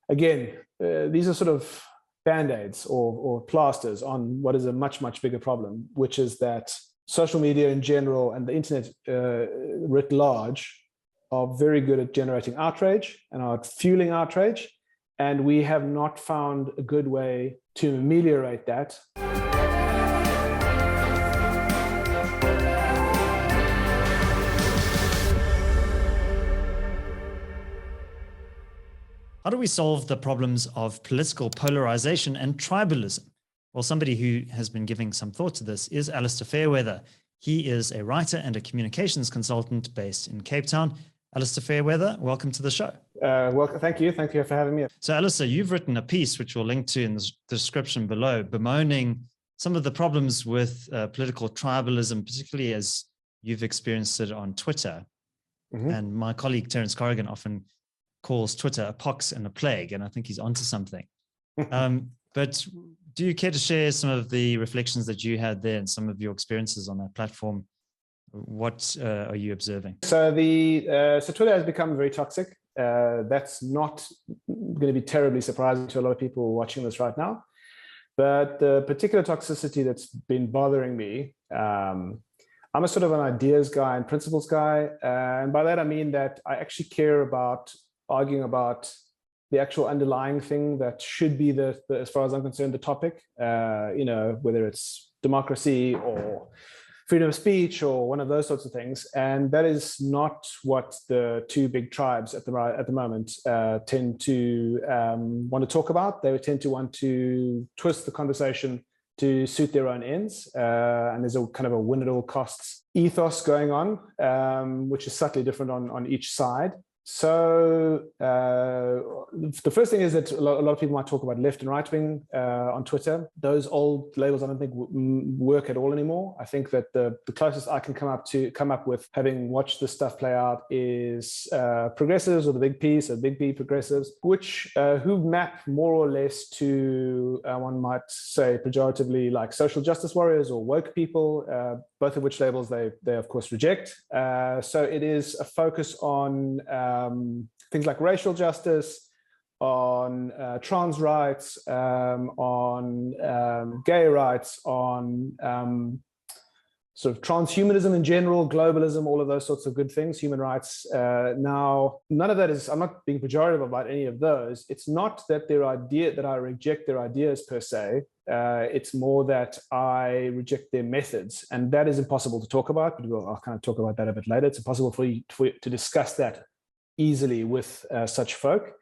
again, these are sort of band-aids or plasters on what is a much, much bigger problem, which is that social media in general and the internet writ large are very good at generating outrage and are fueling outrage. And we have not found a good way to ameliorate that. How do we solve the problems of political polarization and tribalism? Well, somebody who has been giving some thought to this is Alistair Fairweather. He is a writer and a communications consultant based in Cape Town. Alistair Fairweather, welcome to the show. Welcome. Thank you. Thank you for having me. So, Alistair, you've written a piece, which we'll link to in the description below, bemoaning some of the problems with political tribalism, particularly as you've experienced it on Twitter. Mm-hmm. And my colleague, Terence Corrigan, often calls Twitter a pox and a plague, and I think he's onto something. But do you care to share some of the reflections that you had there and some of your experiences on that platform? What are you observing? So Twitter has become very toxic. That's not going to be terribly surprising to a lot of people watching this right now. But the particular toxicity that's been bothering me, I'm a sort of an ideas guy and principles guy. And by that, I mean that I actually care about arguing about the actual underlying thing that should be the as far as I'm concerned, the topic, whether it's democracy or freedom of speech or one of those sorts of things. And that is not what the two big tribes at the moment tend to want to talk about. They tend to want to twist the conversation to suit their own ends. And there's a kind of a win at all costs ethos going on, which is subtly different on each side. So the first thing is that a lot of people might talk about left and right wing on Twitter. Those old labels I don't think work at all anymore. I think that the closest I can come up with, having watched this stuff play out, is progressives with a big P, so big P progressives, which who map more or less to one might say pejoratively like social justice warriors or woke people, both of which labels they of course reject. So it is a focus on things like racial justice, on trans rights, on gay rights, on sort of transhumanism in general, globalism, all of those sorts of good things, human rights. Now, none of that is, I'm not being pejorative about any of those. It's not that that I reject their ideas per se. It's more that I reject their methods, and that is impossible to talk about, but I'll kind of talk about that a bit later. It's impossible for you to discuss that easily with such folk.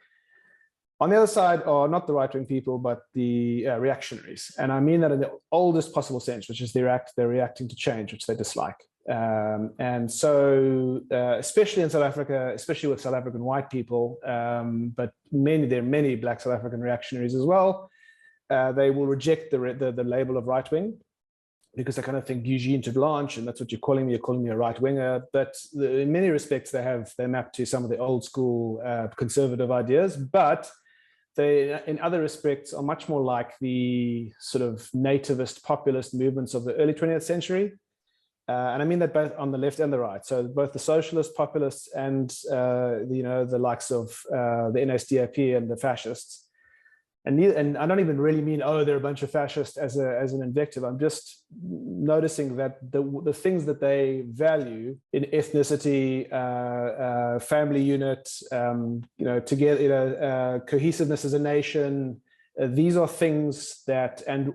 On the other side are not the right-wing people, but the reactionaries. And I mean that in the oldest possible sense, which is they're reacting to change, which they dislike. And so, especially in South Africa, especially with South African white people, but there are many Black South African reactionaries as well, they will reject the label of right-wing, because they kind of think Eugene to Blanche, and that's what you're calling me a right-winger. But in many respects, they map to some of the old school conservative ideas, but they, in other respects, are much more like the sort of nativist populist movements of the early 20th century. And I mean that both on the left and the right. So both the socialist populists and the likes of the NSDAP and the fascists. And I don't even really mean, they're a bunch of fascists as an invective. I'm just noticing that the things that they value in ethnicity, family unit, together, cohesiveness as a nation, these are things that, and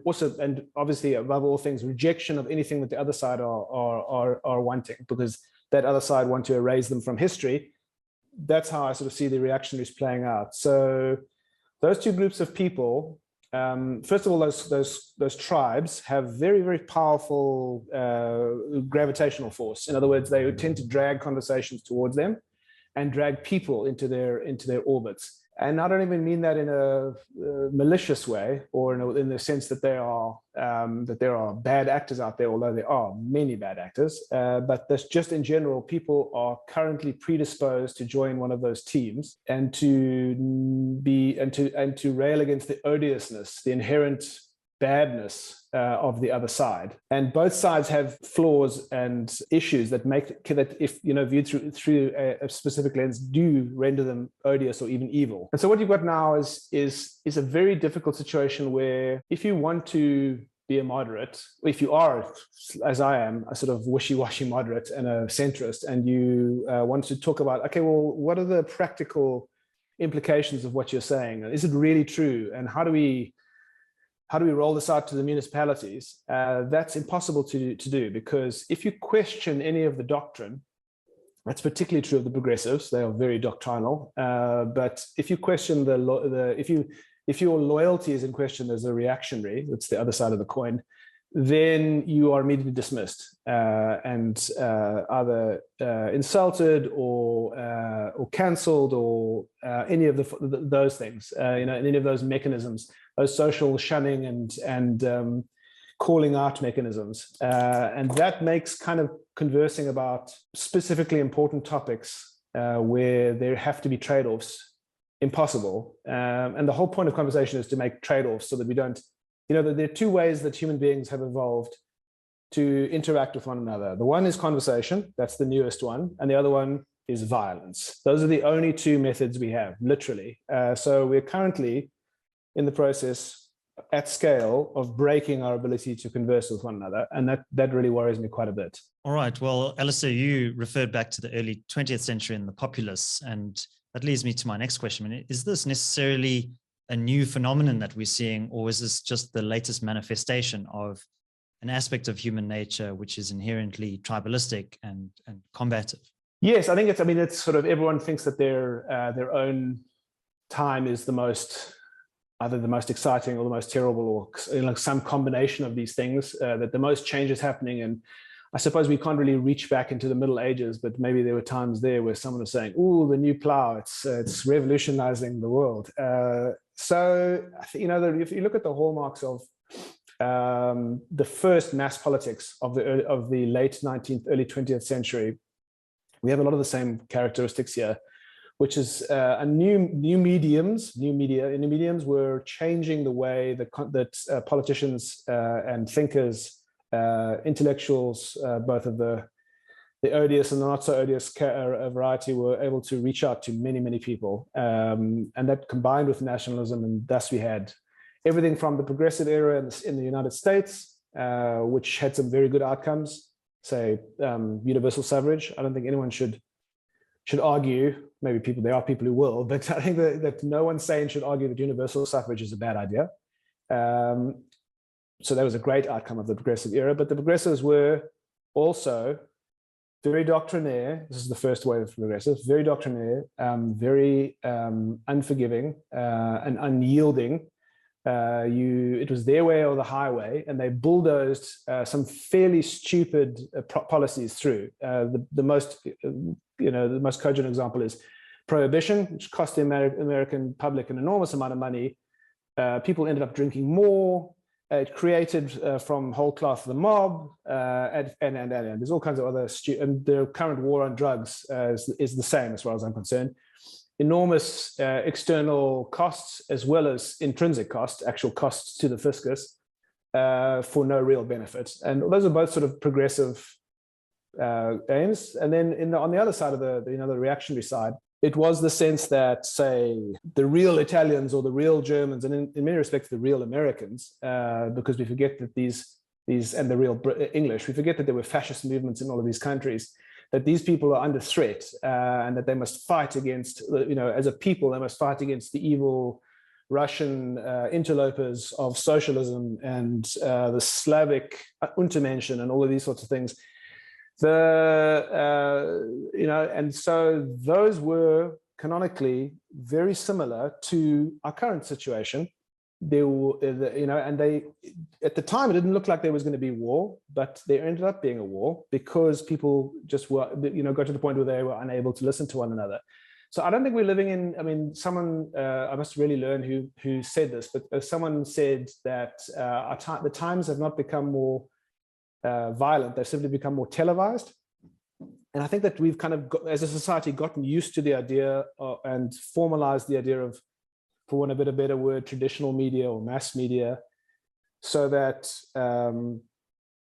obviously above all things, rejection of anything that the other side are wanting, because that other side want to erase them from history. That's how I sort of see the reactionaries playing out. So those two groups of people, first of all, those tribes have very, very powerful gravitational force. In other words, they tend to drag conversations towards them and drag people into their orbits. And I don't even mean that in a malicious way, or in the sense that there are bad actors out there, although there are many bad actors. But that's just in general, people are currently predisposed to join one of those teams and to rail against the odiousness, the inherent badness of the other side. And both sides have flaws and issues that make that, if viewed through a specific lens, do render them odious or even evil. And so what you've got now is a very difficult situation where, if you want to be a moderate, if you are, as I am, a sort of wishy-washy moderate and a centrist, and you want to talk about, okay, well, what are the practical implications of what you're saying? Is it really true? And how do we roll this out to the municipalities? That's impossible to do, because if you question any of the doctrine, that's particularly true of the progressives. They are very doctrinal. But if you question if your loyalty is in question as a reactionary, that's the other side of the coin, then you are immediately dismissed and either insulted or cancelled, or any of those things. Any of those mechanisms, those social shunning and calling out mechanisms, and that makes kind of conversing about specifically important topics where there have to be trade-offs impossible. And the whole point of conversation is to make trade-offs so that we don't, there are two ways that human beings have evolved to interact with one another. The one is conversation, that's the newest one, and the other one is violence. Those are the only two methods we have, literally. So we're currently in the process at scale of breaking our ability to converse with one another. And that really worries me quite a bit. All right. Well, Alistair, you referred back to the early 20th century and the populists, and that leads me to my next question. I mean, is this necessarily a new phenomenon that we're seeing, or is this just the latest manifestation of an aspect of human nature which is inherently tribalistic and combative? Yes, I think it's sort of, everyone thinks that their own time is either the most exciting or the most terrible, or some combination of these things, that the most change is happening. And I suppose we can't really reach back into the Middle Ages, but maybe there were times there where someone was saying, "Oh, the new plow, it's revolutionizing the world." So, if you look at the hallmarks of the first mass politics of the late 19th, early 20th century, we have a lot of the same characteristics here, which is new mediums were changing the way that politicians and thinkers, intellectuals, both of the odious and the not so odious variety, were able to reach out to many, many people. And that combined with nationalism, and thus we had everything from the progressive era in the United States, which had some very good outcomes, say universal suffrage. I don't think anyone should argue, maybe there are people who will, but I think that no one sane should argue that universal suffrage is a bad idea. So that was a great outcome of the progressive era, but the progressives were also very doctrinaire. This is the first wave of progressives, very doctrinaire, very unforgiving and unyielding. It was their way or the highway, and they bulldozed some fairly stupid policies through. The most cogent example is prohibition, which cost the American public an enormous amount of money. People ended up drinking more. It created from whole cloth the mob, and there's all kinds of other and the current war on drugs is the same as far as I'm concerned. Enormous external costs as well as intrinsic costs, actual costs to the fiscus, for no real benefit. And those are both sort of progressive aims. And then on the other side of the reactionary side, it was the sense that, say, the real Italians or the real Germans, and in many respects the real Americans, because we forget that these and the real English, we forget that there were fascist movements in all of these countries, that these people are under threat, and that they must fight against, as a people, they must fight against the evil Russian interlopers of socialism and the Slavic Untermenschen and all of these sorts of things. And so those were canonically very similar to our current situation. They were, and they, at the time, it didn't look like there was going to be war, but there ended up being a war because people just were, got to the point where they were unable to listen to one another. So I don't think we're living in, someone, I must really learn who said this, but someone said that the times have not become more violent, they've simply become more televised. And I think that we've kind of, as a society, gotten used to the idea and formalized the idea of, for want of a better word, traditional media or mass media so that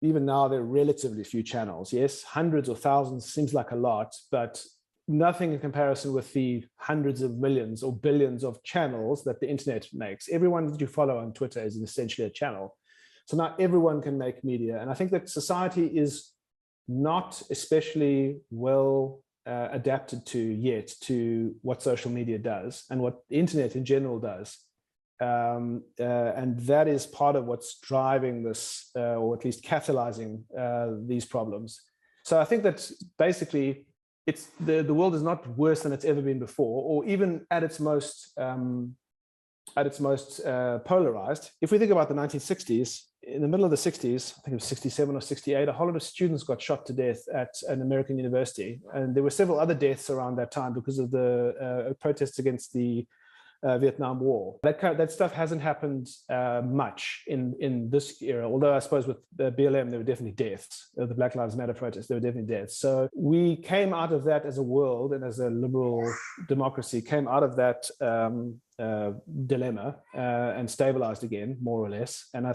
even now there are relatively few channels. Yes, hundreds or thousands seems like a lot, but nothing in comparison with the hundreds of millions or billions of channels that the internet makes. Everyone that you follow on Twitter is essentially a channel. So now everyone can make media. And I think that society is not especially well adapted to yet to what social media does and what the internet in general does. And that is part of what's driving this, or at least catalyzing these problems. So I think that basically it's the world is not worse than it's ever been before, or even at its most polarized. If we think about the 1960s, in the middle of the 60s, I think it was 67 or 68, a whole lot of students got shot to death at an American university. And there were several other deaths around that time because of the protests against the Vietnam War. That stuff hasn't happened much in this era, although I suppose with the BLM, there were definitely deaths. The Black Lives Matter protests, there were definitely deaths. So we came out of that as a world and as a liberal democracy, came out of that dilemma and stabilized again, more or less. And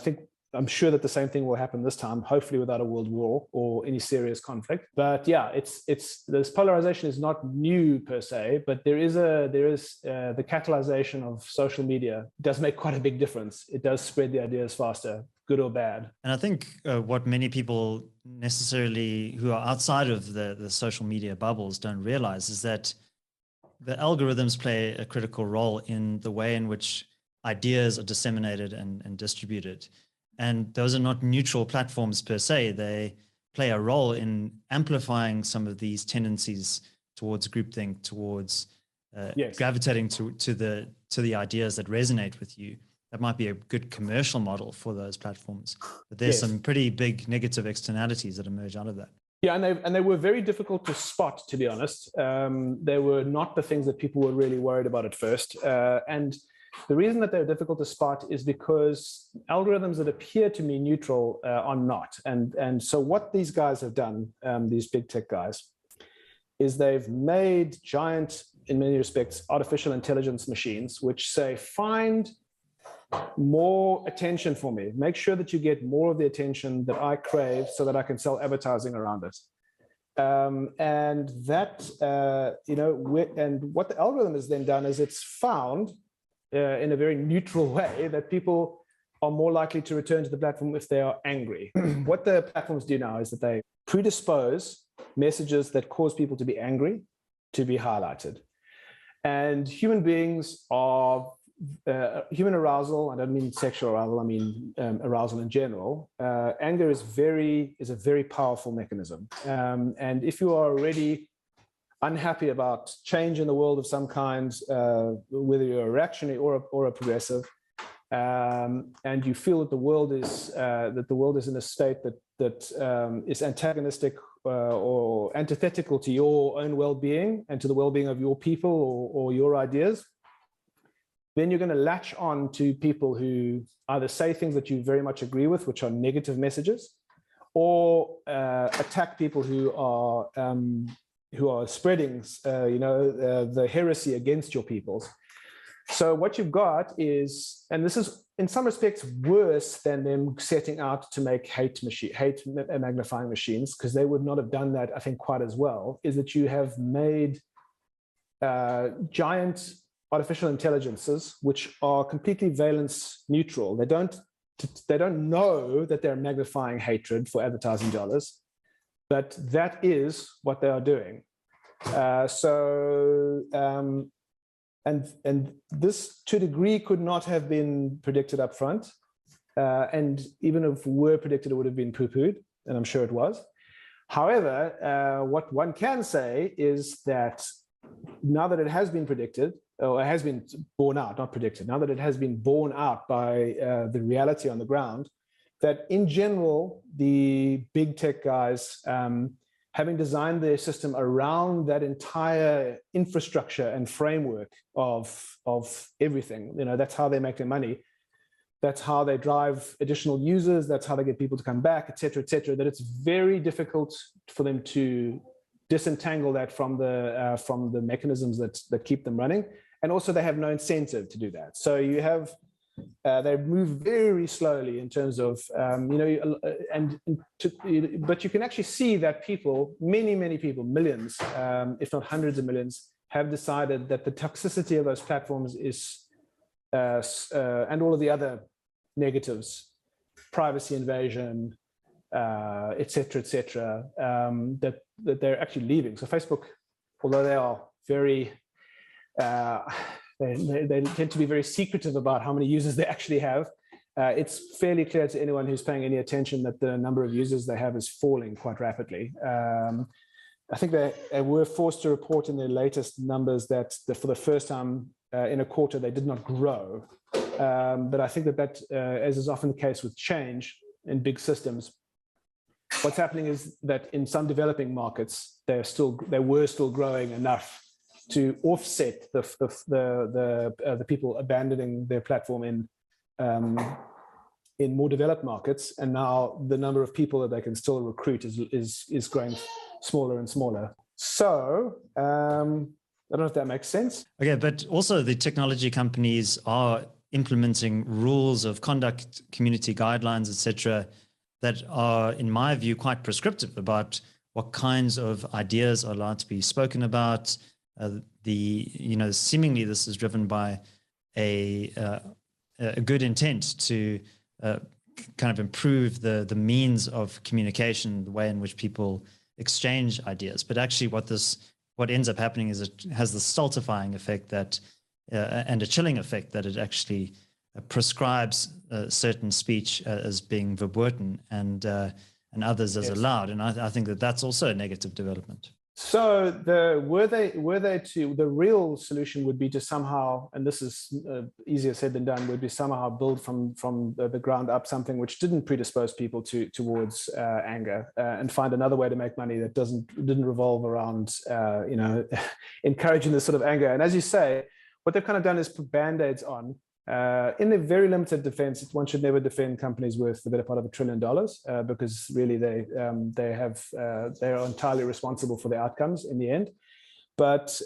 I'm sure that the same thing will happen this time, hopefully without a world war or any serious conflict. But yeah, this polarization is not new per se, but there is the catalyzation of social media does make quite a big difference. It does spread the ideas faster, good or bad. And I think what many people necessarily who are outside of the social media bubbles don't realize is that the algorithms play a critical role in the way in which ideas are disseminated and distributed. And those are not neutral platforms per se. They play a role in amplifying some of these tendencies towards groupthink, towards gravitating to the ideas that resonate with you. That might be a good commercial model for those platforms, but there's some pretty big negative externalities that emerge out of that. Yeah, and they were very difficult to spot, to be honest. They were not the things that people were really worried about at first, and the reason that they're difficult to spot is because algorithms that appear to be neutral are not. And so what these guys have done, these big tech guys, is they've made giant, in many respects, artificial intelligence machines, which say, find more attention for me. Make sure that you get more of the attention that I crave so that I can sell advertising around it. And that, and what the algorithm has then done is it's found in a very neutral way that people are more likely to return to the platform if they are angry. What the platforms do now is that they predispose messages that cause people to be angry to be highlighted. And human beings are, human arousal, I don't mean sexual arousal, I mean arousal in general. Anger is a very powerful mechanism. And if you are already unhappy about change in the world of some kind, whether you're a reactionary or a progressive, and you feel that the world is in a state that is antagonistic or antithetical to your own well-being and to the well-being of your people or your ideas, then you're going to latch on to people who either say things that you very much agree with, which are negative messages, or attack people who are spreading, the heresy against your peoples. So what you've got is, and this is in some respects worse than them setting out to make hate magnifying machines, because they would not have done that, I think, quite as well, is that you have made giant artificial intelligences which are completely valence neutral. They don't know that they're magnifying hatred for advertising dollars, but that is what they are doing. And this, to a degree, could not have been predicted up front. And even if it were predicted, it would have been poo-pooed, and I'm sure it was. However, what one can say is that now that it has been predicted, or it has been borne out, not predicted, now that it has been borne out by the reality on the ground, that in general, the big tech guys, having designed their system around that entire infrastructure and framework of everything, that's how they make their money. That's how they drive additional users. That's how they get people to come back, et cetera, that it's very difficult for them to disentangle that from the mechanisms that keep them running. And also they have no incentive to do that. So you have They move very slowly in terms of, but you can actually see that people, many people, millions, if not hundreds of millions, have decided that the toxicity of those platforms is, and all of the other negatives, privacy invasion, et cetera, that they're actually leaving. So Facebook, although they are very, they tend to be very secretive about how many users they actually have, it's fairly clear to anyone who's paying any attention that the number of users they have is falling quite rapidly. I think they were forced to report in their latest numbers that for the first time in a quarter, they did not grow. But I think that as is often the case with change in big systems, what's happening is that in some developing markets, they were still growing enough to offset the people abandoning their platform in more developed markets, and now the number of people that they can still recruit is growing smaller and smaller. So I don't know if that makes sense. Okay, but also the technology companies are implementing rules of conduct, community guidelines, etc., that are, in my view, quite prescriptive about what kinds of ideas are allowed to be spoken about. Seemingly this is driven by a good intent to kind of improve the means of communication, the way in which people exchange ideas. But actually what ends up happening is it has the stultifying effect that and a chilling effect that it actually prescribes certain speech as being verboten and others as allowed. And I think that that's also a negative development. So the real solution would be to somehow, and this is easier said than done, would be somehow build from the ground up something which didn't predispose people towards anger, and find another way to make money that didn't revolve around encouraging this sort of anger. And as you say, what they've kind of done is put band-aids on. In their very limited defense, one should never defend companies worth the better part of $1 trillion, because really they are entirely responsible for the outcomes in the end. But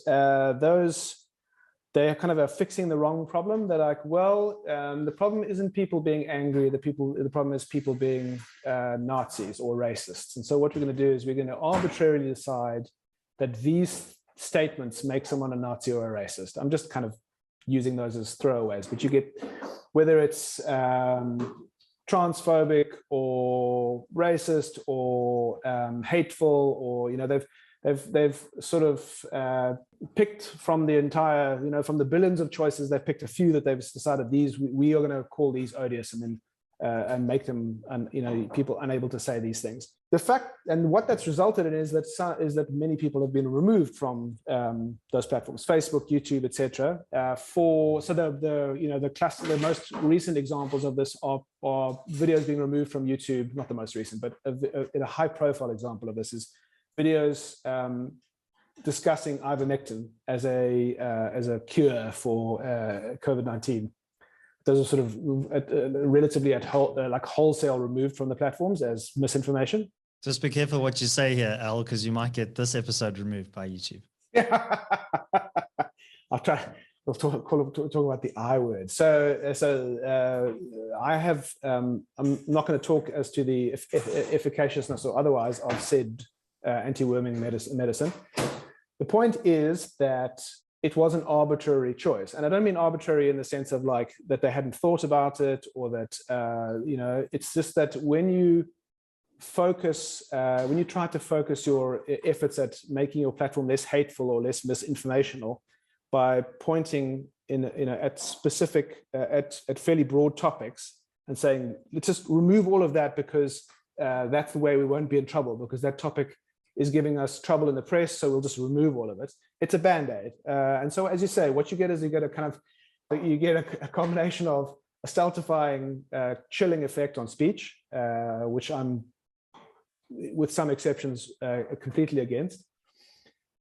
they kind of are fixing the wrong problem. They're like, well, the problem isn't people being angry. The problem is people being Nazis or racists. And so what we're going to do is we're going to arbitrarily decide that these statements make someone a Nazi or a racist. I'm just kind of using those as throwaways, but you get, whether it's transphobic or racist or hateful, or they've sort of picked from the entire, from the billions of choices, they've picked a few that they've decided we are going to call these odious, and then and make them people unable to say these things. The fact, and what that's resulted in is that many people have been removed from those platforms, Facebook, YouTube, etc. The most recent examples of this are videos being removed from YouTube. Not the most recent, but a high-profile example of this is videos discussing ivermectin as a cure for COVID-19. Those are sort of relatively wholesale removed from the platforms as misinformation. Just be careful what you say here, Al, because you might get this episode removed by YouTube. I'll try. We'll talk about the I word. So I have. I'm not going to talk as to the efficaciousness or otherwise of said anti-worming medicine. The point is that it was an arbitrary choice. And I don't mean arbitrary in the sense of like that they hadn't thought about it, or that, it's just that when you try to focus your efforts at making your platform less hateful or less misinformational by pointing at specific, at fairly broad topics and saying, let's just remove all of that because that's the way we won't be in trouble, because that topic is giving us trouble in the press, so we'll just remove all of it. It's a band-aid. And so, as you say, what you get is you get a combination of a stultifying, chilling effect on speech, which I'm, with some exceptions, completely against,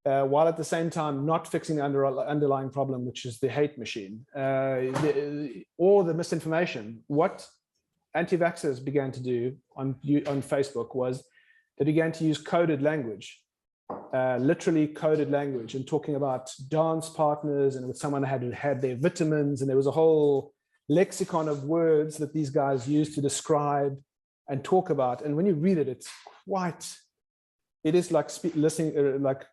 while at the same time not fixing the underlying problem, which is the hate machine, or the misinformation. What anti-vaxxers began to do on Facebook was they began to use coded language, literally coded language, and talking about dance partners and with someone had their vitamins, and there was a whole lexicon of words that these guys use to describe and talk about. And when you read it, it is like listening, like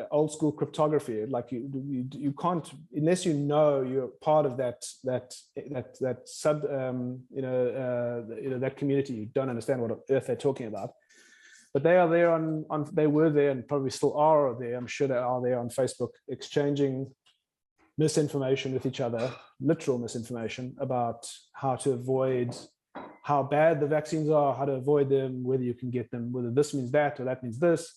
old school cryptography. Like you can't, unless you know you're part of that sub, that community, you don't understand what on earth they're talking about. But they are there they were there and probably still are there. I'm sure they are there on Facebook, exchanging misinformation with each other, literal misinformation about how to avoid, how bad the vaccines are, how to avoid them, whether you can get them, whether this means that or that means this,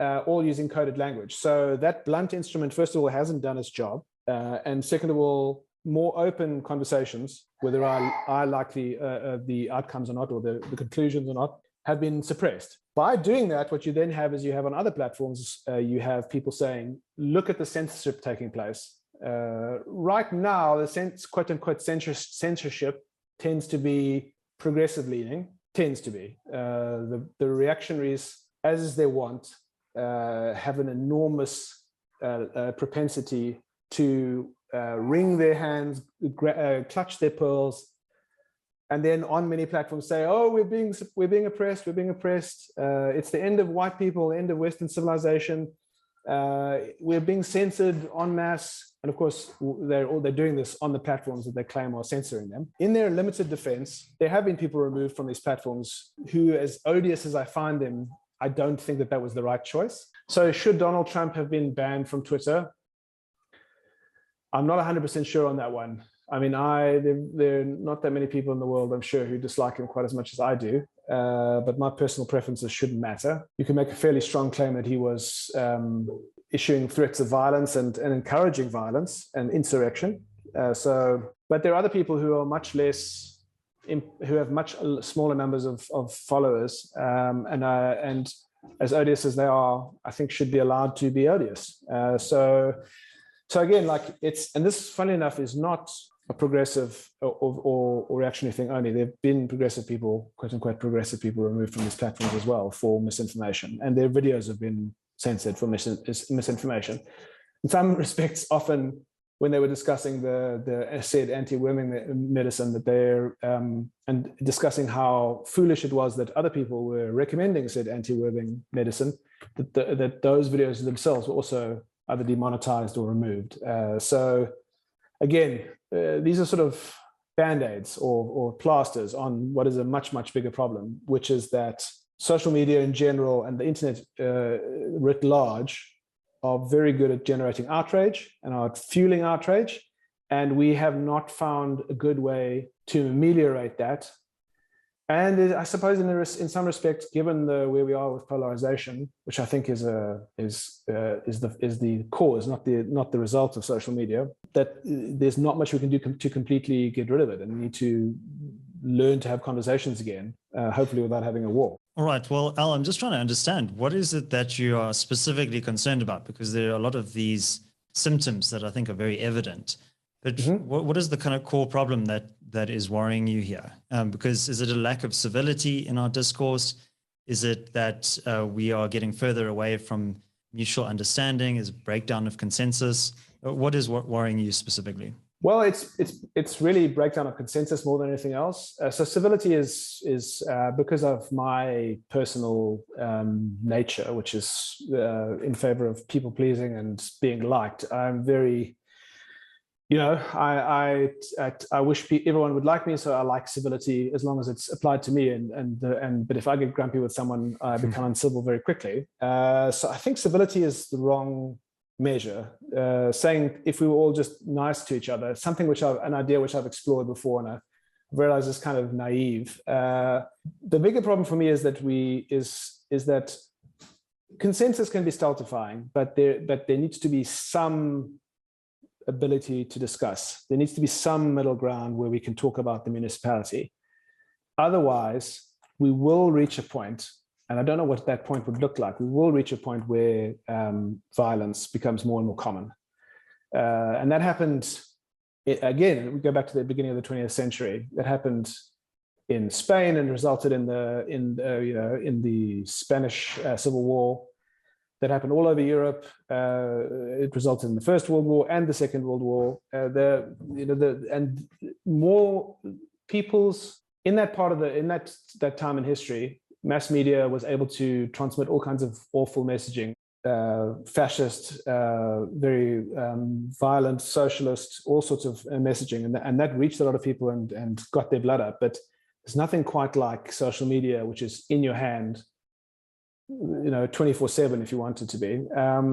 all using coded language. So that blunt instrument, first of all, hasn't done its job. And second of all, more open conversations, whether I like the outcomes or not, or the conclusions or not, have been suppressed. By doing that, what you then have is you have on other platforms, you have people saying, look at the censorship taking place. Right now, the quote unquote censorship tends to be progressive leaning, the reactionaries, as is their want, have an enormous propensity to wring their hands, clutch their pearls, and then on many platforms say, oh, we're being oppressed, it's the end of white people, the end of Western civilization, we're being censored en masse. And of course, they're doing this on the platforms that they claim are censoring them. In their limited defense, there have been people removed from these platforms who, as odious as I find them, I don't think that was the right choice. So should Donald Trump have been banned from Twitter? I'm not 100% sure on that one. I mean, there are not that many people in the world, I'm sure, who dislike him quite as much as I do. But my personal preferences shouldn't matter. You can make a fairly strong claim that he was issuing threats of violence and encouraging violence and insurrection. But there are other people who are much less, who have much smaller numbers of followers, and as odious as they are, I think should be allowed to be odious. So again, and this, funny enough, is not a progressive or reactionary thing only. There have been progressive people, quote unquote progressive people, removed from these platforms as well for misinformation, and their videos have been censored for misinformation. In some respects, often when they were discussing the said anti-worming medicine that they're and discussing how foolish it was that other people were recommending said anti-worming medicine, that those videos themselves were also either demonetized or removed. So again, these are sort of band-aids or plasters on what is a much, much bigger problem, which is that social media in general and the internet writ large are very good at generating outrage and are fueling outrage. And we have not found a good way to ameliorate that. And I suppose in some respects, given where we are with polarization, which I think is the cause, not the result of social media, that there's not much we can do to completely get rid of it, and we need to learn to have conversations again, hopefully without having a war. All right. Well, Al, I'm just trying to understand, what is it that you are specifically concerned about? Because there are a lot of these symptoms that I think are very evident. But what is the kind of core problem that is worrying you here? Because is it a lack of civility in our discourse? Is it that we are getting further away from mutual understanding? Is it breakdown of consensus? What is worrying you specifically? Well, it's really breakdown of consensus more than anything else. So civility is because of my personal nature, which is in favor of people pleasing and being liked. I'm very, I wish everyone would like me, so I like civility as long as it's applied to me. But if I get grumpy with someone, I become uncivil very quickly. So I think civility is the wrong measure. Saying if we were all just nice to each other, an idea which I've explored before, and I realize is kind of naive. The bigger problem for me is that consensus can be stultifying, but there needs to be some ability to discuss. There needs to be some middle ground where we can talk about the municipality. Otherwise, we will reach a point, and I don't know what that point would look like. We will reach a point where violence becomes more and more common. And that happened, again, we go back to the beginning of the 20th century. That happened in Spain and resulted in the Spanish Civil War. that happened all over Europe. It resulted in the First World War and the Second World War. And more people's in that part of that time in history, mass media was able to transmit all kinds of awful messaging, fascist, very violent, socialist, all sorts of messaging, and that reached a lot of people and got their blood up. But there's nothing quite like social media, which is in your hand, 24/7 if you want it to be.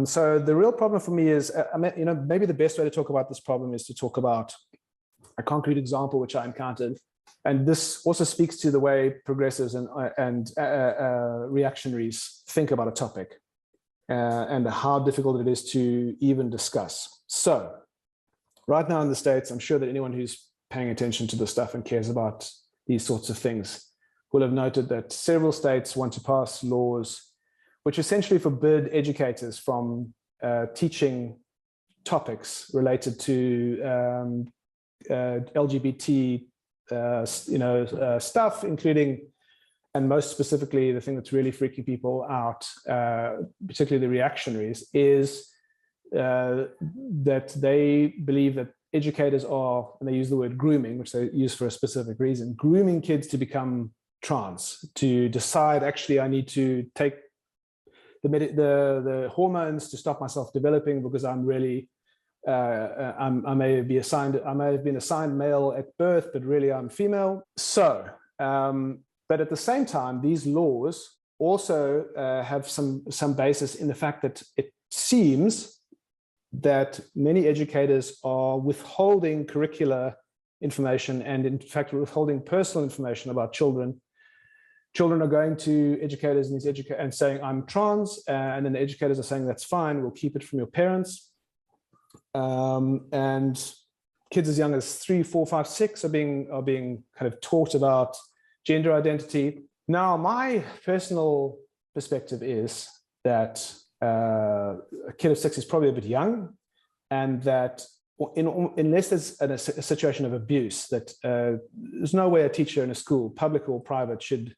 So the real problem for me is, maybe the best way to talk about this problem is to talk about a concrete example which I encountered. And this also speaks to the way progressives and reactionaries think about a topic and how difficult it is to even discuss. So right now in the States, I'm sure that anyone who's paying attention to this stuff and cares about these sorts of things will have noted that several states want to pass laws which essentially forbid educators from teaching topics related to LGBT stuff, including, and most specifically, the thing that's really freaking people out, particularly the reactionaries, is that they believe that educators are, and they use the word grooming, which they use for a specific reason, grooming kids to become trans, to decide, actually, I need to take the hormones to stop myself developing because I'm really I may have been assigned male at birth, but really I'm female. So, but at the same time, these laws also have some basis in the fact that it seems that many educators are withholding curricular information and, in fact, withholding personal information about children. Children are going to educators and saying, I'm trans, and then the educators are saying, that's fine, we'll keep it from your parents. And kids as young as 3, 4, 5, 6 are being kind of taught about gender identity. Now, my personal perspective is that a kid of 6 is probably a bit young, and that unless there's a situation of abuse, that there's no way a teacher in a school, public or private, should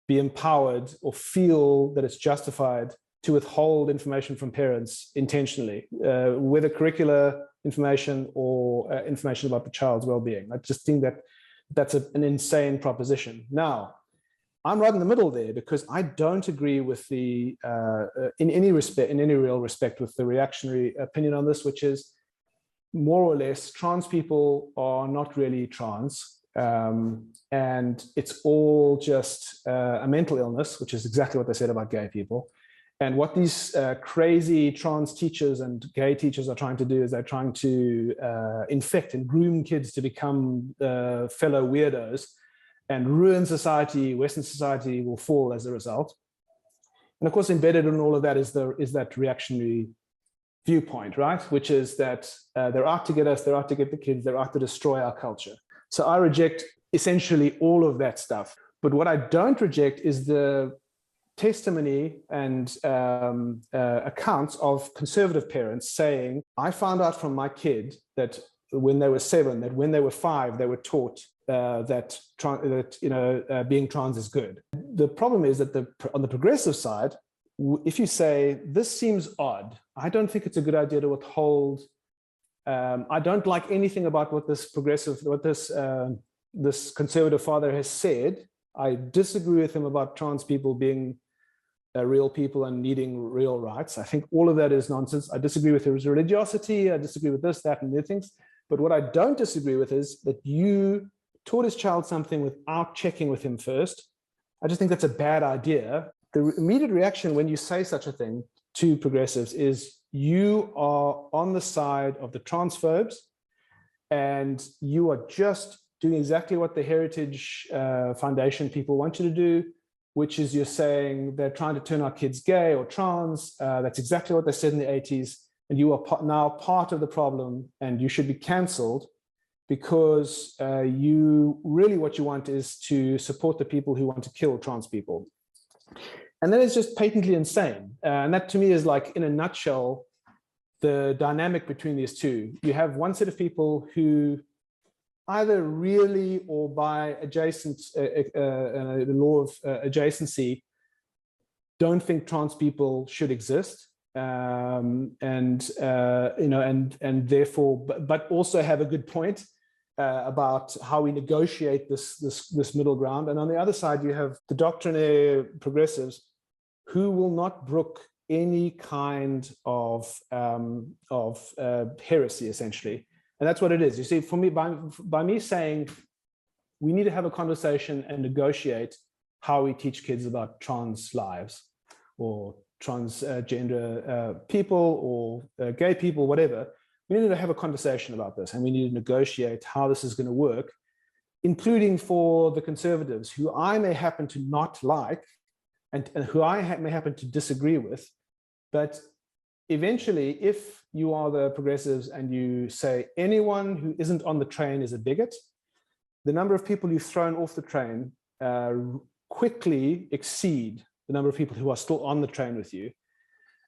be empowered or feel that it's justified to withhold information from parents intentionally, whether curricular information or information about the child's well-being. I just think that that's an insane proposition. Now, I'm right in the middle there because I don't agree with in any real respect, with the reactionary opinion on this, which is more or less trans people are not really trans. And it's all just a mental illness, which is exactly what they said about gay people. And what these crazy trans teachers and gay teachers are trying to do is they're trying to infect and groom kids to become fellow weirdos and ruin society. Western society will fall as a result. And of course, embedded in all of that is that reactionary viewpoint, right? Which is that they're out to get us, they're out to get the kids, they're out to destroy our culture. So I reject essentially all of that stuff. But what I don't reject is the testimony and accounts of conservative parents saying, I found out from my kid that when they were 7, that when they were 5, they were taught that being trans is good. The problem is that on the progressive side, if you say, this seems odd, I don't think it's a good idea to withhold. I don't like anything about what this conservative father has said. I disagree with him about trans people being real people and needing real rights. I think all of that is nonsense. I disagree with his religiosity. I disagree with this, that, and the things. But what I don't disagree with is that you taught his child something without checking with him first. I just think that's a bad idea. The immediate reaction when you say such a thing to progressives is you are on the side of the transphobes, and you are just doing exactly what the Heritage Foundation people want you to do, which is you're saying they're trying to turn our kids gay or trans. That's exactly what they said in the 80s. And you are now part of the problem, and you should be cancelled because what you want is to support the people who want to kill trans people. And that is just patently insane. And that to me is, like, in a nutshell, the dynamic between these two. You have one set of people who either really or by the law of adjacency don't think trans people should exist, and therefore, but also have a good point about how we negotiate this middle ground. And on the other side, you have the doctrinaire progressives who will not brook any kind of heresy, essentially. And that's what it is. You see, for me, by me saying we need to have a conversation and negotiate how we teach kids about trans lives or transgender people or gay people, whatever, we need to have a conversation about this, and we need to negotiate how this is going to work, including for the conservatives who I may happen to not like and who I may happen to disagree with. But eventually, if you are the progressives and you say anyone who isn't on the train is a bigot, the number of people you've thrown off the train quickly exceed the number of people who are still on the train with you.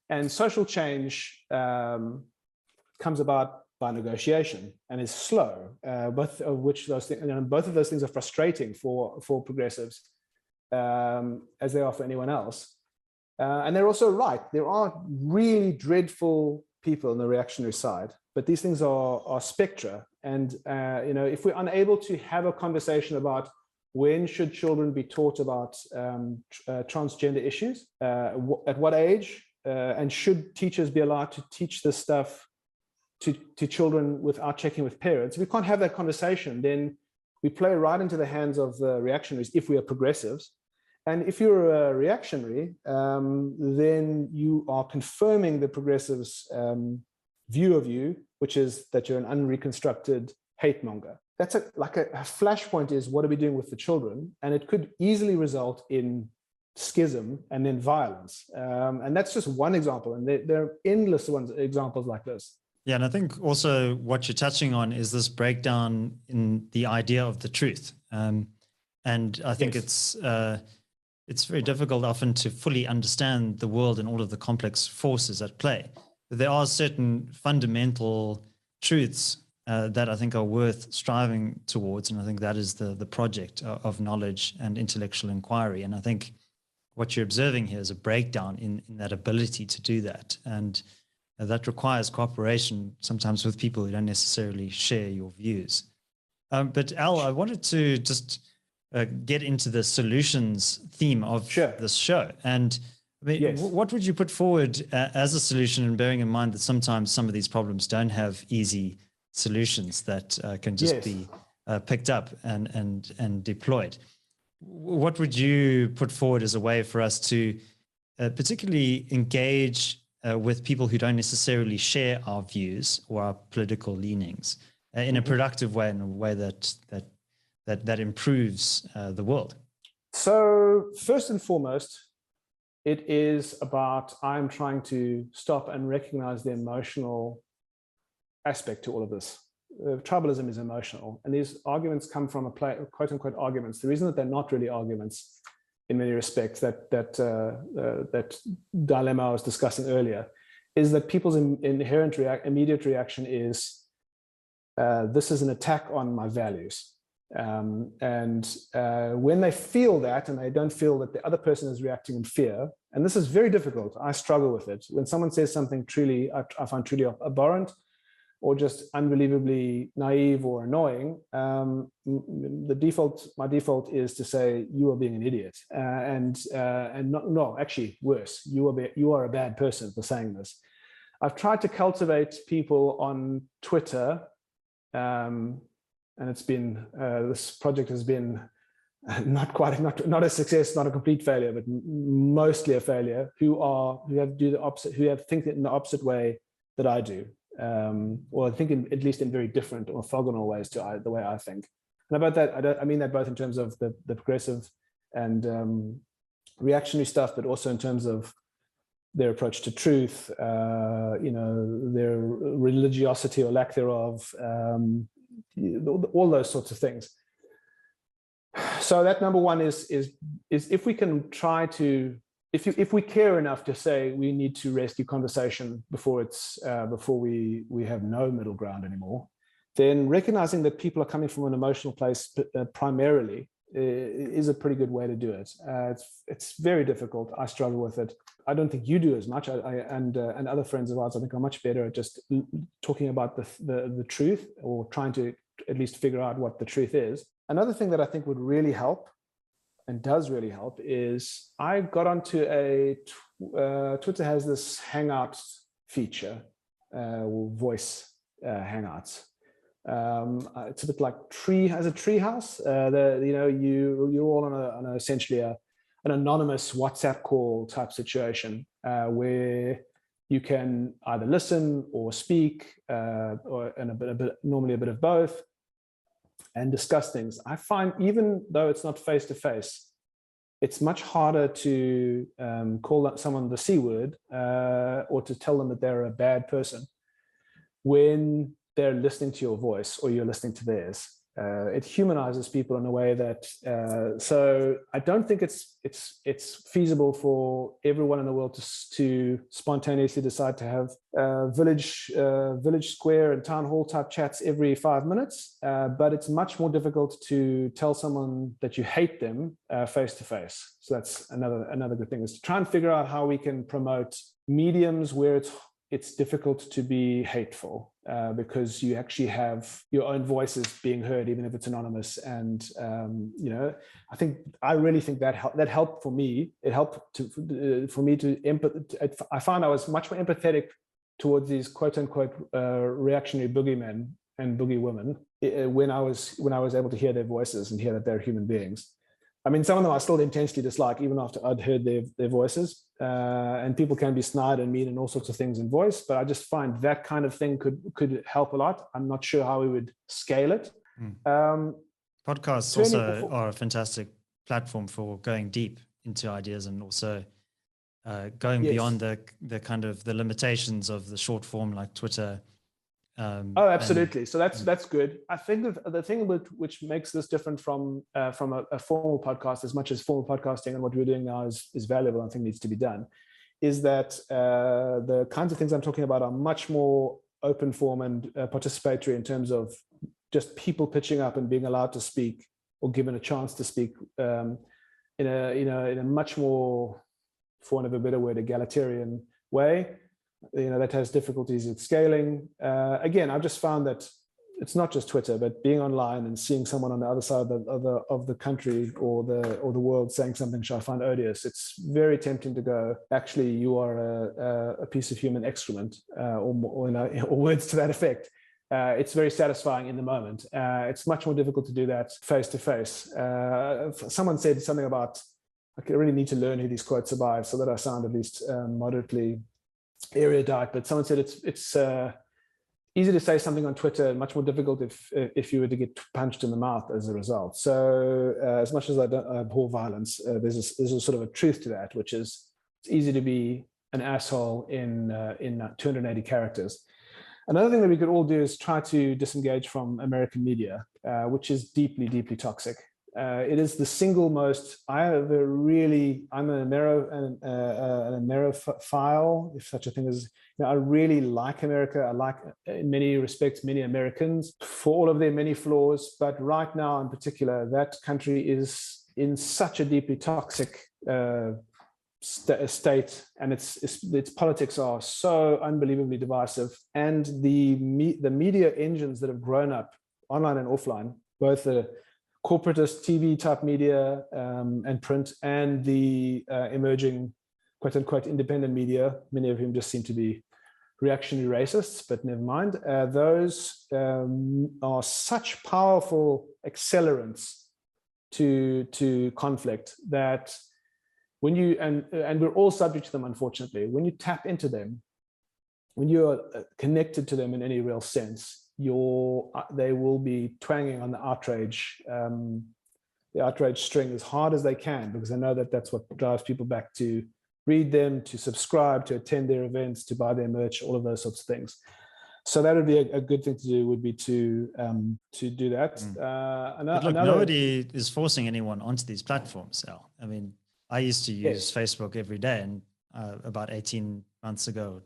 And social change comes about by negotiation and is slow. Both of those things are frustrating for progressives, as they are for anyone else. And they're also right. There are really dreadful people on the reactionary side, but these things are spectra. And if we're unable to have a conversation about when should children be taught about transgender issues, at what age, and should teachers be allowed to teach this stuff to children without checking with parents? If we can't have that conversation, then we play right into the hands of the reactionaries if we are progressives. And if you're a reactionary, then you are confirming the progressives' view of you, which is that you're an unreconstructed hate monger. That's like a flashpoint is, what are we doing with the children? And it could easily result in schism and then violence. And that's just one example. And there are endless examples like this. Yeah, and I think also what you're touching on is this breakdown in the idea of the truth. And I think it's very difficult often to fully understand the world and all of the complex forces at play. But there are certain fundamental truths that I think are worth striving towards. And I think that is the project of knowledge and intellectual inquiry. And I think what you're observing here is a breakdown in that ability to do that. And that requires cooperation, sometimes with people who don't necessarily share your views. But Al, I wanted to just get into the solutions theme of this show. And I mean, what would you put forward as a solution, and bearing in mind that sometimes some of these problems don't have easy solutions that can just be picked up and deployed? What would you put forward as a way for us to particularly engage with people who don't necessarily share our views or our political leanings in a productive way, in a way that improves the world? So first and foremost, it is about, I'm trying to stop and recognize the emotional aspect to all of this. Tribalism is emotional, and these arguments come from quote unquote arguments. The reason that they're not really arguments in many respects, that dilemma I was discussing earlier, is that people's inherent immediate reaction is, this is an attack on my values. When they feel that, and they don't feel that the other person is reacting in fear, and this is very difficult, I struggle with it. When someone says something truly, I find truly abhorrent, or just unbelievably naive or annoying, my default is to say, you are being an idiot. Actually worse, you are a bad person for saying this. I've tried to cultivate people on Twitter, and it's been, this project has been not a success, not a complete failure, but mostly a failure, who think in the opposite way that I do. Or I think at least in very different orthogonal ways to the way I think. And about that, I mean that both in terms of the progressive and reactionary stuff, but also in terms of their approach to truth, their religiosity or lack thereof, all those sorts of things. So that number one is if we can try to, if we care enough to say we need to rescue conversation before we have no middle ground anymore, then recognizing that people are coming from an emotional place primarily, is a pretty good way to do it. It's very difficult. I struggle with it. I don't think you do as much. And other friends of ours, I think, are much better at just talking about the truth, or trying to at least figure out what the truth is. Another thing that I think would really help, and does really help, is I got onto Twitter has this Hangouts feature, or voice Hangouts. It's a bit like Treehouse. You're all on essentially an anonymous WhatsApp call type situation, where you can either listen or speak, normally a bit of both, and discuss things. I find, even though it's not face to face, it's much harder to call someone the C word, or to tell them that they're a bad person when they're listening to your voice or you're listening to theirs. It humanizes people in a way that, so I don't think it's feasible for everyone in the world to spontaneously decide to have village square and town hall type chats every 5 minutes, but it's much more difficult to tell someone that you hate them face to face. So that's another good thing, is to try and figure out how we can promote mediums where it's difficult to be hateful, because you actually have your own voices being heard, even if it's anonymous. And I really think that helped for me. It helped for me to I found I was much more empathetic towards these quote unquote reactionary boogeymen and boogie women when I was able to hear their voices and hear that they're human beings. I mean, some of them I still intensely dislike, even after I'd heard their voices. And people can be snide and mean and all sorts of things in voice, but I just find that kind of thing could help a lot. I'm not sure how we would scale it. Podcasts also are a fantastic platform for going deep into ideas, and also going beyond the kind of the limitations of the short form like Twitter. Absolutely. So that's good. I think that the thing which makes this different from a formal podcast, as much as formal podcasting and what we're doing now is valuable, I think needs to be done, is that the kinds of things I'm talking about are much more open form and participatory, in terms of just people pitching up and being allowed to speak, or given a chance to speak, in a much more, for want of a better word, egalitarian way. That has difficulties with scaling. Again, I've just found that it's not just Twitter, but being online and seeing someone on the other side of the country or the world saying something which I find odious, it's very tempting to go, actually, you are a piece of human excrement, or words to that effect. It's very satisfying in the moment. It's much more difficult to do that face to face. Someone said something about, I really need to learn who these quotes are by, so that I sound at least moderately erudite, but someone said it's easy to say something on Twitter, and much more difficult if you were to get punched in the mouth as a result. So as much as I abhor violence, there's a sort of a truth to that, which is it's easy to be an asshole in 280 characters. Another thing that we could all do is try to disengage from American media, which is deeply, deeply toxic. It is the single most. I'm a Amerophile, if such a thing is. I really like America. I like, in many respects, many Americans for all of their many flaws. But right now, in particular, that country is in such a deeply toxic state, and its politics are so unbelievably divisive. And the media engines that have grown up, online and offline, both the corporatist TV type media and print, and the emerging quote unquote independent media, many of whom just seem to be reactionary racists, but never mind. Those are such powerful accelerants to conflict that when you, and we're all subject to them, unfortunately, when you tap into them, when you are connected to them in any real sense, they will be twanging on the outrage string as hard as they can, because I know that that's what drives people back to read them, to subscribe, to attend their events, to buy their merch, all of those sorts of things. So that would be a good thing to do, would be to do that. But look, nobody is forcing anyone onto these platforms, Al. I mean, I used to use Facebook every day, and about 18 months ago,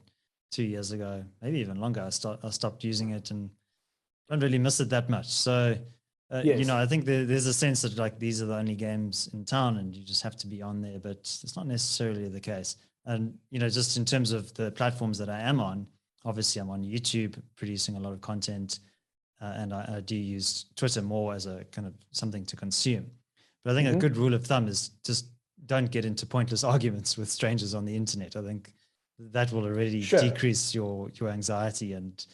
2 years ago, maybe even longer, I stopped using it and don't really miss it that much. So Yes. I think there's a sense that like these are the only games in town and you just have to be on there, but it's not necessarily the case. And, just in terms of the platforms that I am on, obviously I'm on YouTube producing a lot of content, and I do use Twitter more as a kind of something to consume. But I think a good rule of thumb is just don't get into pointless arguments with strangers on the internet. I think that will already decrease your anxiety and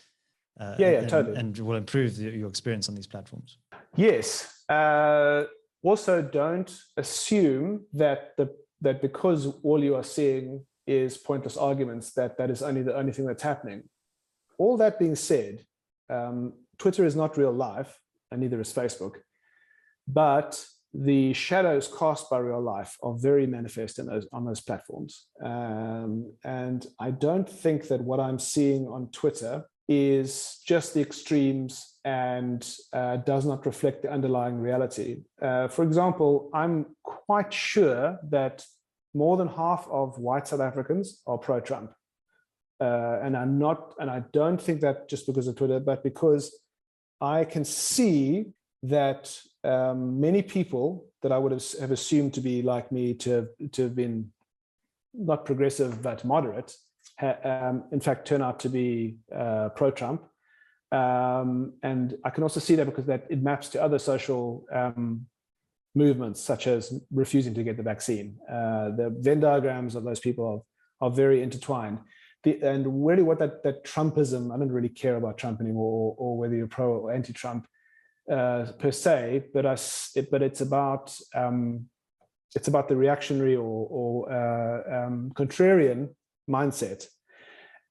totally. and will improve your experience on these platforms. Yes. Also, don't assume that that because all you are seeing is pointless arguments, that is the only thing that's happening. All that being said, Twitter is not real life, and neither is Facebook. But the shadows cast by real life are very manifest on those platforms. And I don't think that what I'm seeing on Twitter is just the extremes and does not reflect the underlying reality. For example, I'm quite sure that more than half of white South Africans are pro-Trump. And I don't think that just because of Twitter, but because I can see that many people that I would have assumed to be like me to have been not progressive but moderate, in fact turn out to be pro-Trump. And I can also see that because that it maps to other social movements, such as refusing to get the vaccine. The Venn diagrams of those people are very intertwined. And really what that Trumpism, I don't really care about Trump anymore, or whether you're pro or anti-Trump per se, but it's about the reactionary or contrarian mindset.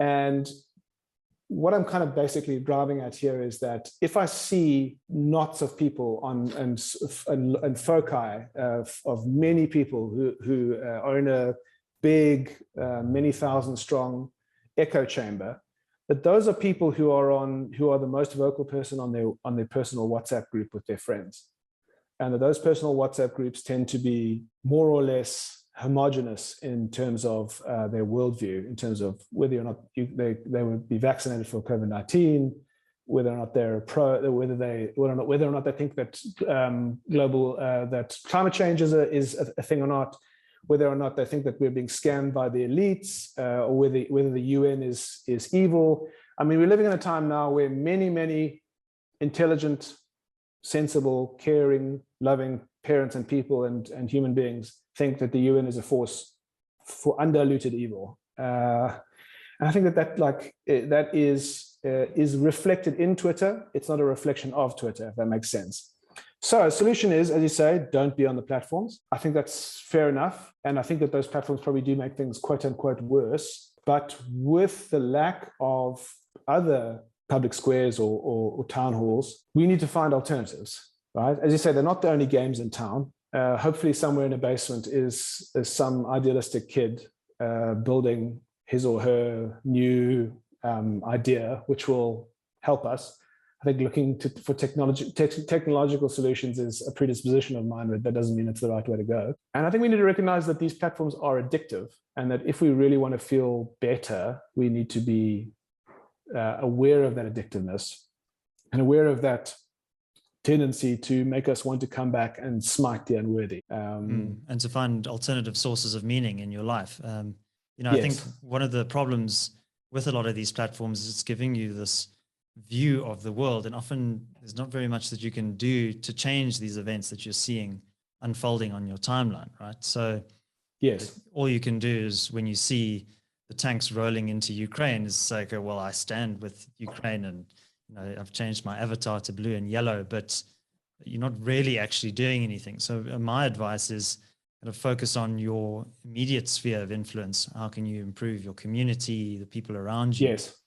And what I'm kind of basically driving at here is that if I see knots of people and foci of many people who are in a big, many thousand strong echo chamber, that those are people who are the most vocal person on their personal WhatsApp group with their friends, and that those personal WhatsApp groups tend to be more or less homogenous in terms of their worldview, in terms of whether or not they would be vaccinated for COVID-19, whether or not they're pro, whether or not they think that that climate change is a thing or not, whether or not they think that we're being scammed by the elites, or whether the UN is evil. I mean, we're living in a time now where many intelligent, sensible, caring, loving parents and people and human beings think that the UN is a force for undiluted evil. And I think that is reflected in Twitter. It's not a reflection of Twitter, if that makes sense. So a solution is, as you say, don't be on the platforms. I think that's fair enough. And I think that those platforms probably do make things quote unquote worse. But with the lack of other public squares or town halls, we need to find alternatives, right? As you say, they're not the only games in town. Hopefully somewhere in a basement is some idealistic kid building his or her new idea, which will help us. I think looking for technological solutions is a predisposition of mine, but that doesn't mean it's the right way to go. And I think we need to recognize that these platforms are addictive, and that if we really want to feel better, we need to be aware of that addictiveness and aware of that tendency to make us want to come back and smite the unworthy. And to find alternative sources of meaning in your life. Yes. I think one of the problems with a lot of these platforms is it's giving you this view of the world, and often there's not very much that you can do to change these events that you're seeing unfolding on your timeline, right? So yes, all you can do is when you see the tanks rolling into Ukraine is say, okay, well, I stand with Ukraine, and I've changed my avatar to blue and yellow, but you're not really actually doing anything. So my advice is kind of focus on your immediate sphere of influence. How can you improve your community, the people around you? Yes.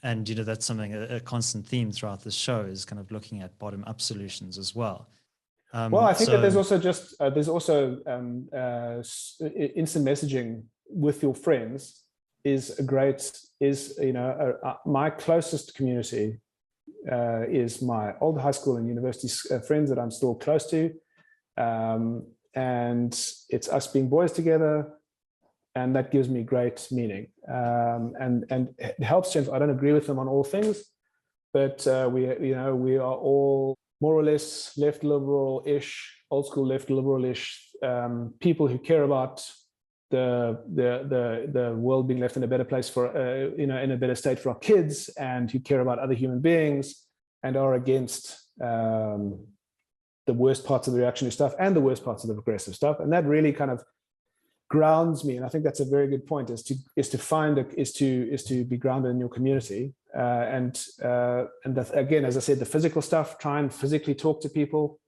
And that's something, a constant theme throughout the show is kind of looking at bottom-up solutions as well. Well, I think that there's also instant messaging with your friends my closest community is my old high school and university friends that I'm still close to, and it's us being boys together. And that gives me great meaning. And it helps change. I don't agree with them on all things, but we are all more or less left liberal-ish, old school left liberal-ish people who care about the world being left in a better place for in a better state for our kids, and who care about other human beings and are against the worst parts of the reactionary stuff and the worst parts of the progressive stuff. And that really kind of grounds me. And I think that's a very good point, is to be grounded in your community. And that, again, as I said, the physical stuff, try and physically talk to people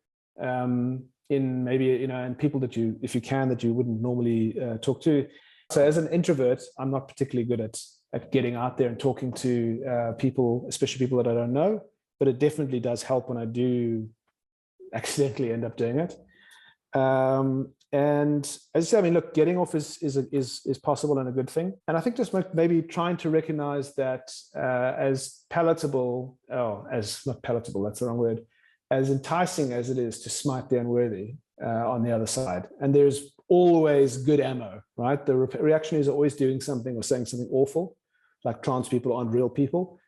in maybe, and people that you, if you can, that you wouldn't normally talk to. So as an introvert, I'm not particularly good at getting out there and talking to people, especially people that I don't know, but it definitely does help when I do accidentally end up doing it. And as I say, I mean, look, getting off is possible and a good thing. And I think just maybe trying to recognize that as palatable, not palatable, that's the wrong word, as enticing as it is to smite the unworthy on the other side. And there's always good ammo, right? The reactionaries are always doing something or saying something awful, like trans people aren't real people.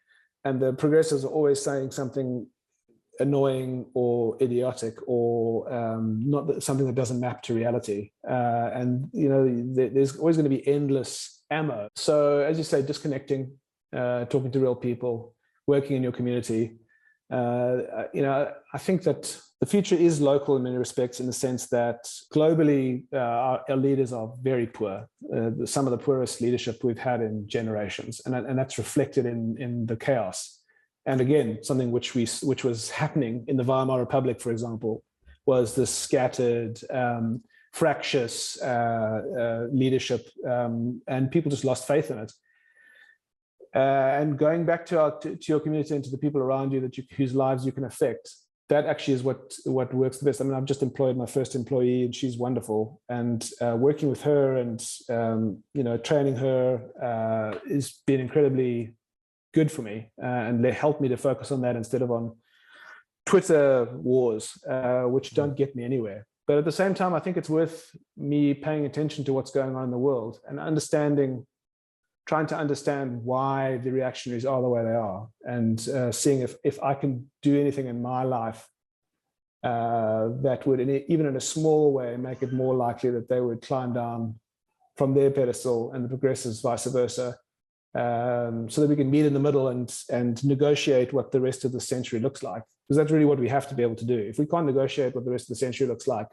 And the progressives are always saying something annoying or idiotic or not something that doesn't map to reality. And, there's always going to be endless ammo. So as you say, disconnecting, talking to real people, working in your community. I think that the future is local in many respects, in the sense that globally our leaders are very poor, some of the poorest leadership we've had in generations, and that's reflected in the chaos. And again, something which was happening in the Weimar Republic, for example, was this scattered, fractious leadership, and people just lost faith in it. And going back to your community and to the people around you whose lives you can affect, that actually is what works the best. I mean, I've just employed my first employee, and she's wonderful. And working with her and training her has been incredibly good for me, and they helped me to focus on that instead of on Twitter wars, which don't get me anywhere. But at the same time, I think it's worth me paying attention to what's going on in the world and trying to understand why the reactionaries are the way they are, and seeing if I can do anything in my life that would, even in a small way, make it more likely that they would climb down from their pedestal, and the progressives vice versa, so that we can meet in the middle and negotiate what the rest of the century looks like. Because that's really what we have to be able to do. If we can't negotiate what the rest of the century looks like,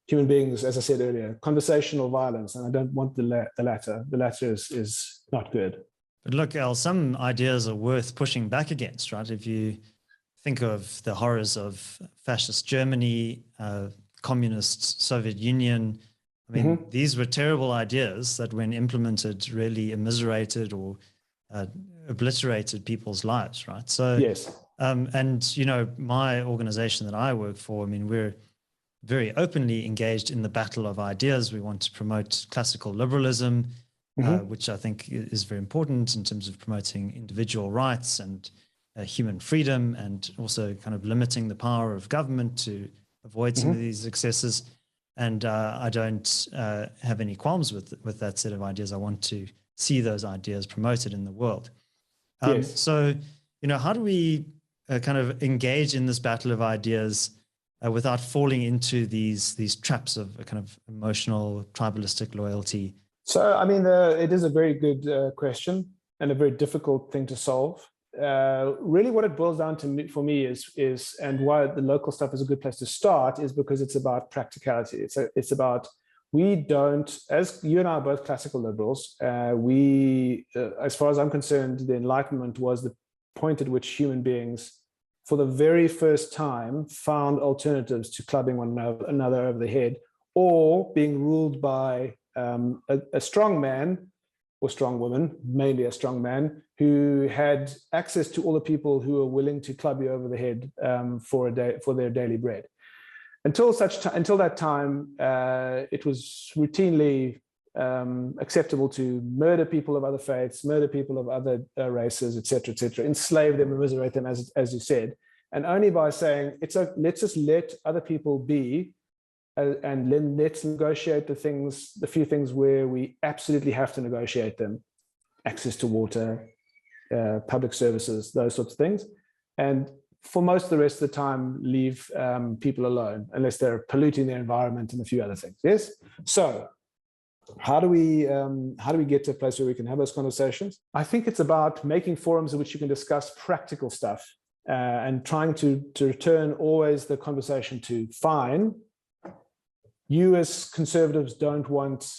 human beings, as I said earlier, conversational violence, and I don't want the latter. The latter is not good. But look, Al, some ideas are worth pushing back against, right? If you think of the horrors of fascist Germany, communist Soviet Union, I mean, these were terrible ideas that, when implemented, really immiserated or obliterated people's lives, right? So, yes. My organization that I work for, I mean, we're very openly engaged in the battle of ideas. We want to promote classical liberalism, which I think is very important in terms of promoting individual rights and human freedom, and also kind of limiting the power of government to avoid some of these excesses. And I don't have any qualms with that set of ideas. I want to see those ideas promoted in the world. Yes. So, how do we kind of engage in this battle of ideas without falling into these traps of a kind of emotional, tribalistic loyalty? So, I mean, it is a very good question and a very difficult thing to solve. Really what it boils down to for me is and why the local stuff is a good place to start, is because it's about practicality. It's about, we don't, as you and I are both classical liberals, as far as I'm concerned, the Enlightenment was the point at which human beings, for the very first time, found alternatives to clubbing one another over the head, or being ruled by a strong man or strong woman, mainly a strong man, who had access to all the people who were willing to club you over the head for their daily bread. Until that time, it was routinely acceptable to murder people of other faiths, murder people of other races, etc., enslave them, immiserate them, as you said. And only by saying, let's just let other people be, and then let's negotiate the few things where we absolutely have to negotiate them: access to water, public services, those sorts of things. And for most of the rest of the time, leave people alone, unless they're polluting their environment and a few other things. Yes? So how do we get to a place where we can have those conversations? I think it's about making forums in which you can discuss practical stuff and trying to return always the conversation to fine. You as conservatives don't want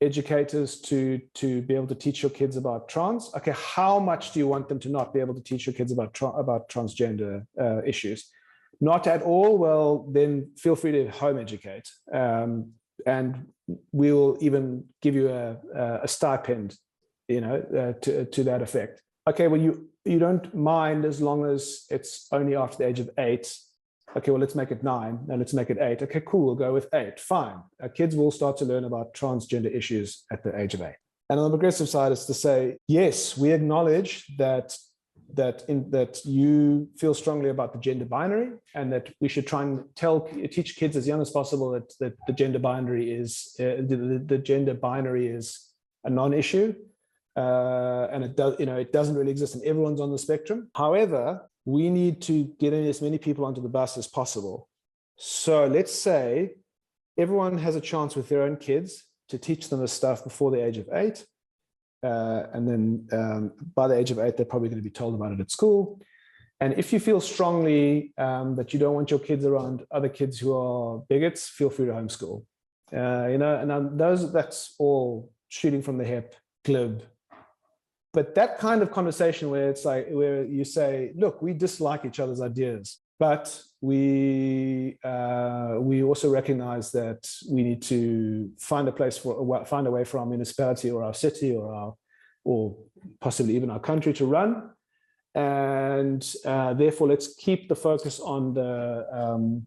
educators to be able to teach your kids about trans. Okay, how much do you want them to not be able to teach your kids about transgender issues? Not at all. Well, then feel free to home educate, and we will even give you a stipend, to that effect. Okay, well, you don't mind as long as it's only after the age of 8. Okay, well, let's make it 9. Now let's make it 8. Okay, cool, we'll go with 8. Fine. Kids will start to learn about transgender issues at the age of 8. And on the progressive side is to say, yes, we acknowledge that you feel strongly about the gender binary, and that we should try and teach kids as young as possible that the gender binary is the gender binary is a non-issue, and it doesn't really exist, and everyone's on the spectrum. However, we need to get in as many people onto the bus as possible. So let's say everyone has a chance with their own kids to teach them this stuff before the age of 8. And then by the age of 8, they're probably going to be told about it at school. And if you feel strongly that you don't want your kids around other kids who are bigots, feel free to homeschool. And that's all shooting from the hip, glib. But that kind of conversation where it's like, where you say, look, we dislike each other's ideas, but we also recognize that we need to find a way for our municipality or our city or possibly even our country to run. And therefore, let's keep the focus on the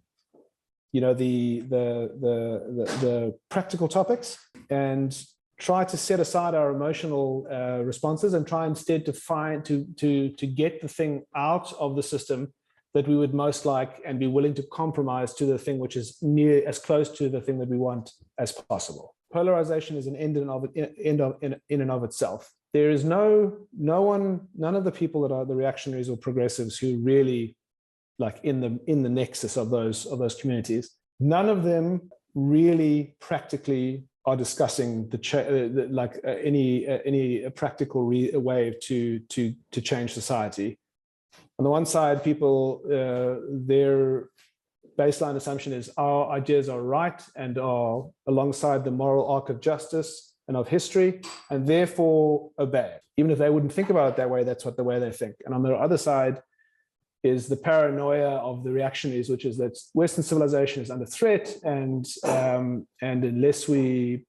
practical topics, and try to set aside our emotional responses and try instead to get the thing out of the system that we would most like, and be willing to compromise to the thing which is near as close to the thing that we want as possible. Polarization is an end in and of itself. There is none of the people that are the reactionaries or progressives who really like in the nexus of those communities. None of them really practically are discussing any practical way to change society. On the one side, people, their baseline assumption is our ideas are right and are alongside the moral arc of justice and of history, and therefore obey it. Even if they wouldn't think about it that way, that's the way they think. And on the other side is the paranoia of the reactionaries, which is that Western civilization is under threat, and unless we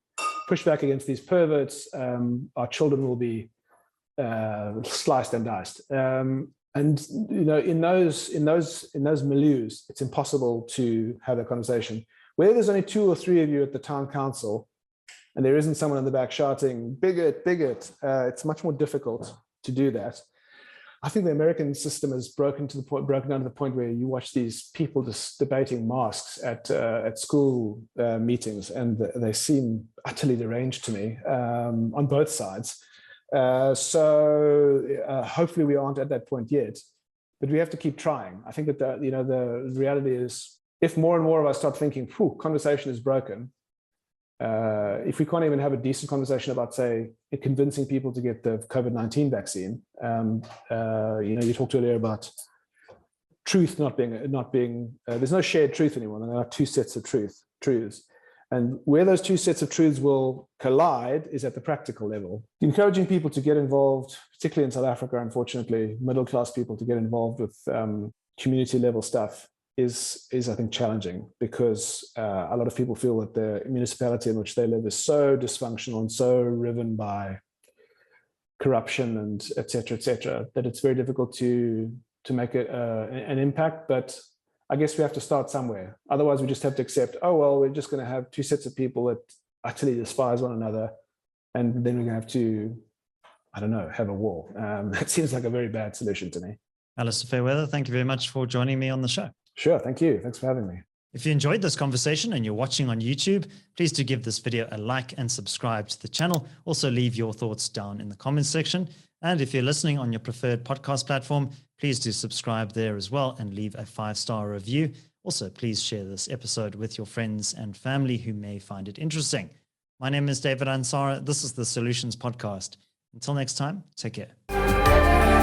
push back against these perverts, our children will be sliced and diced. And in those milieus, it's impossible to have a conversation. Where there's only 2 or 3 of you at the town council, and there isn't someone in the back shouting "bigot, bigot," it's much more difficult to do that. I think the American system has broken down to the point where you watch these people just debating masks at school meetings, and they seem utterly deranged to me on both sides. So hopefully we aren't at that point yet, but we have to keep trying. I think that the reality is, if more and more of us start thinking, conversation is broken, if we can't even have a decent conversation about, say, convincing people to get the COVID-19 vaccine, you talked earlier about truth not being there's no shared truth anymore. There are 2 sets of truths. And where those 2 sets of truths will collide is at the practical level. Encouraging people to get involved, particularly in South Africa, unfortunately, middle-class people to get involved with community level stuff is I think challenging, because a lot of people feel that the municipality in which they live is so dysfunctional and so riven by corruption and et cetera, that it's very difficult to make it an impact. But I guess we have to start somewhere. Otherwise, we just have to accept, we're just going to have 2 sets of people that utterly despise one another, and then we're going to have to, have a war. That seems like a very bad solution to me. Alistair Fairweather, thank you very much for joining me on the show. Sure, thank you. Thanks for having me. If you enjoyed this conversation and you're watching on YouTube, please do give this video a like and subscribe to the channel. Also leave your thoughts down in the comments section. And if you're listening on your preferred podcast platform, please do subscribe there as well and leave a 5-star review. Also, please share this episode with your friends and family who may find it interesting. My name is David Ansara. This is the Solutions Podcast. Until next time, take care.